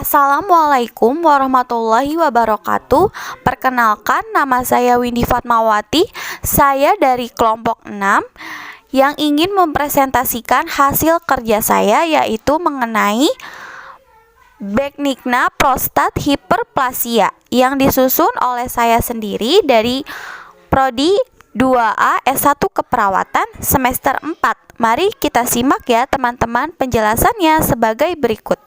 Assalamualaikum warahmatullahi wabarakatuh. Perkenalkan, nama saya Windy Fatmawati. Saya dari kelompok 6 yang ingin mempresentasikan hasil kerja saya, yaitu mengenai benigna prostat hiperplasia yang disusun oleh saya sendiri dari Prodi 2A S1 Keperawatan semester 4. Mari kita simak ya teman-teman penjelasannya sebagai berikut.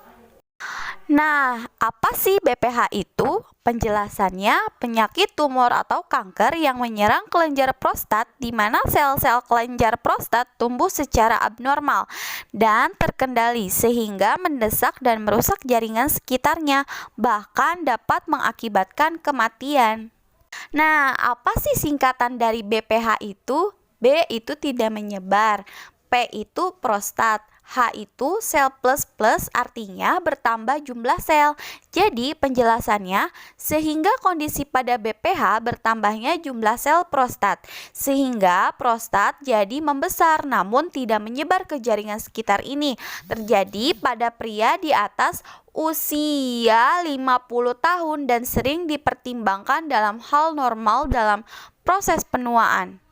Nah, apa sih BPH itu? Penjelasannya, penyakit tumor atau kanker yang menyerang kelenjar prostat di mana sel-sel kelenjar prostat tumbuh secara abnormal dan terkendali sehingga mendesak dan merusak jaringan sekitarnya, bahkan dapat mengakibatkan kematian. Nah, apa sih singkatan dari BPH itu? B itu tidak menyebar, P itu prostat, H itu sel plus artinya bertambah jumlah sel. Jadi penjelasannya, sehingga kondisi pada BPH bertambahnya jumlah sel prostat, sehingga prostat jadi membesar namun tidak menyebar ke jaringan sekitar ini. Terjadi pada pria di atas usia 50 tahun dan sering dipertimbangkan dalam hal normal dalam proses penuaan.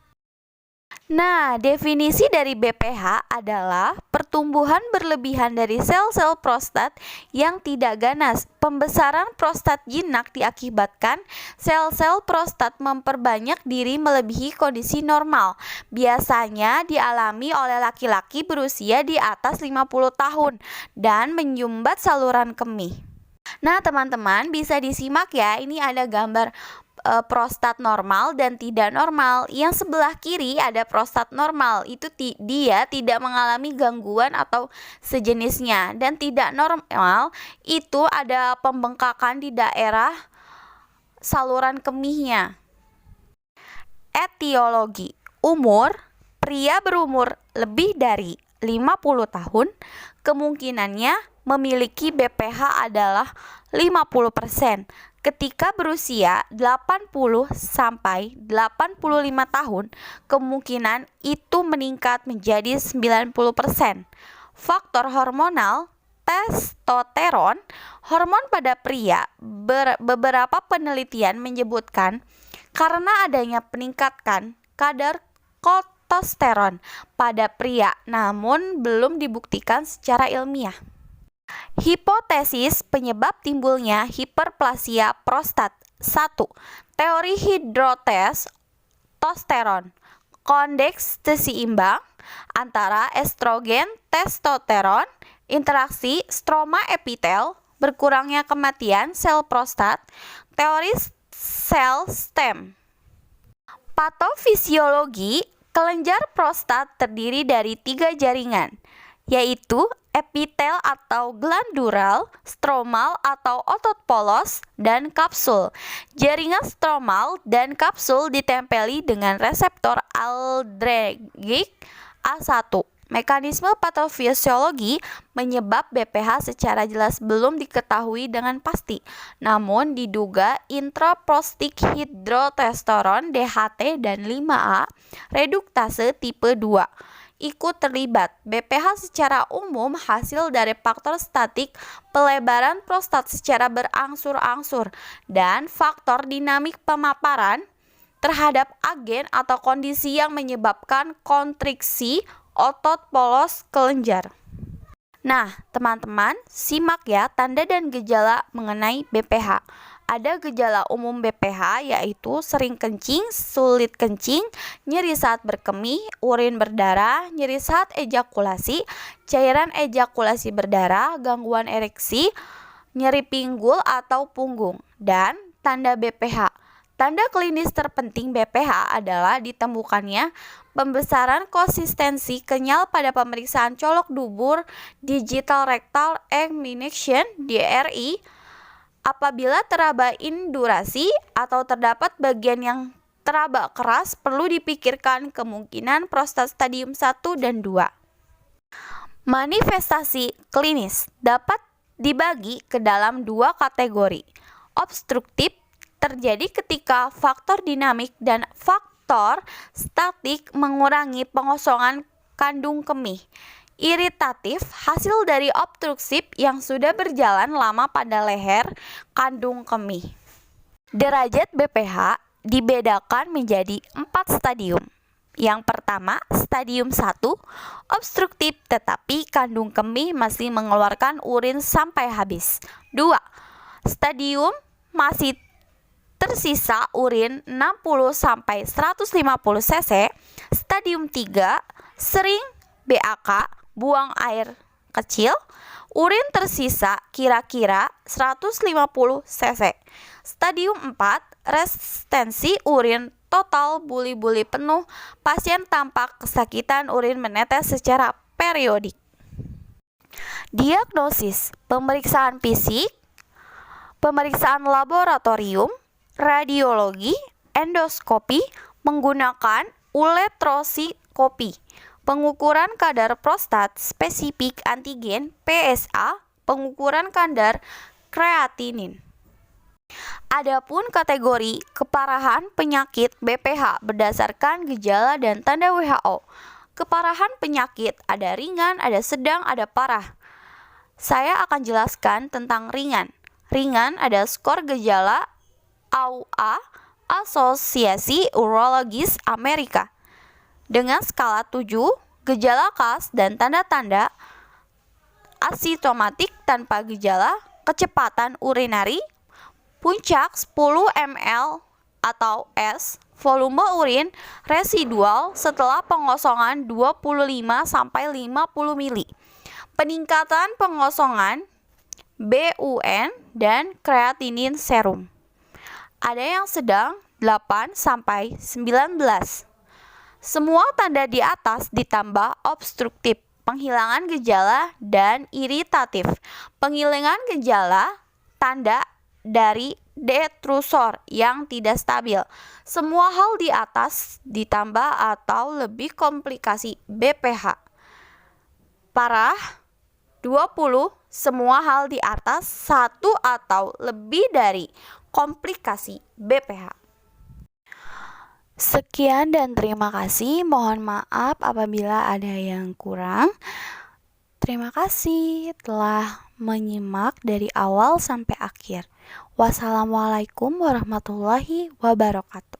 Nah, definisi dari BPH adalah pertumbuhan berlebihan dari sel-sel prostat yang tidak ganas. Pembesaran prostat jinak diakibatkan sel-sel prostat memperbanyak diri melebihi kondisi normal. Biasanya dialami oleh laki-laki berusia di atas 50 tahun dan menyumbat saluran kemih. Nah, teman-teman bisa disimak ya, ini ada gambar prostat normal dan tidak normal. Yang sebelah kiri ada prostat normal, itu dia tidak mengalami gangguan atau sejenisnya, dan tidak normal itu ada pembengkakan di daerah saluran kemihnya. Etiologi. Umur. Pria berumur lebih dari 50 tahun kemungkinannya memiliki BPH adalah 50%. Ketika berusia 80 sampai 85 tahun, kemungkinan itu meningkat menjadi 90%. Faktor hormonal. Testosteron, hormon pada pria. Beberapa penelitian menyebutkan karena adanya peningkatan kadar testosteron pada pria, namun belum dibuktikan secara ilmiah. Hipotesis penyebab timbulnya hiperplasia prostat. 1. Teori hidrotestosteron. Kondeks seimbang antara estrogen, testosteron, interaksi stroma epitel, berkurangnya kematian sel prostat, teori sel stem. Patofisiologi. Kelenjar prostat terdiri dari 3 jaringan, yaitu epitel atau glandular, stromal atau otot polos, dan kapsul. Jaringan stromal dan kapsul ditempeli dengan reseptor aldehid A1. Mekanisme patofisiologi menyebab BPH secara jelas belum diketahui dengan pasti, namun diduga intraprostik hidrotestosteron DHT dan 5A reduktase tipe 2 ikut terlibat. BPH secara umum hasil dari faktor statik pelebaran prostat secara berangsur-angsur dan faktor dinamik pemaparan terhadap agen atau kondisi yang menyebabkan kontriksi otot polos kelenjar. Nah, teman-teman, simak ya tanda dan gejala mengenai BPH. Ada gejala umum BPH yaitu sering kencing, sulit kencing, nyeri saat berkemih, urin berdarah, nyeri saat ejakulasi, cairan ejakulasi berdarah, gangguan ereksi, nyeri pinggul atau punggung, dan tanda BPH. Tanda klinis terpenting BPH adalah ditemukannya pembesaran konsistensi kenyal pada pemeriksaan colok dubur digital rectal examination (DRI). Apabila teraba indurasi atau terdapat bagian yang teraba keras, perlu dipikirkan kemungkinan prostat stadium 1 dan 2. Manifestasi klinis dapat dibagi ke dalam 2 kategori. Obstruktif terjadi ketika faktor dinamik dan faktor statik mengurangi pengosongan kandung kemih. Iritatif hasil dari obstruksif yang sudah berjalan lama pada leher kandung kemih. Derajat BPH dibedakan menjadi 4 stadium. Yang pertama, stadium 1, obstruktif tetapi kandung kemih masih mengeluarkan urin sampai habis. 2. Stadium masih tersisa urin 60-150 cc. Stadium 3, sering BAK, buang air kecil, urin tersisa kira-kira 150 cc. Stadium 4, restensi urin total buli-buli penuh, pasien tampak kesakitan urin menetes secara periodik. Diagnosis, pemeriksaan fisik, pemeriksaan laboratorium, radiologi, endoskopi menggunakan ureteroskopi, pengukuran kadar prostat spesifik antigen PSA, pengukuran kadar kreatinin. Adapun kategori keparahan penyakit BPH berdasarkan gejala dan tanda WHO. Keparahan penyakit ada ringan, ada sedang, ada parah. Saya akan jelaskan tentang ringan. Ringan ada skor gejala AUA, Asosiasi Urologis Amerika. Dengan skala 7, gejala khas dan tanda-tanda asimptomatik tanpa gejala, kecepatan urinari, puncak 10 ml atau S, volume urin residual setelah pengosongan 25-50 mili, peningkatan pengosongan BUN dan kreatinin serum. Ada yang sedang 8-19. Semua tanda di atas ditambah obstruktif, penghilangan gejala, dan iritatif. Penghilangan gejala tanda dari detrusor yang tidak stabil. Semua hal di atas ditambah atau lebih komplikasi BPH. Parah 20, semua hal di atas 1 atau lebih dari komplikasi BPH. Sekian dan terima kasih. Mohon maaf apabila ada yang kurang. Terima kasih telah menyimak dari awal sampai akhir. Wassalamualaikum warahmatullahi wabarakatuh.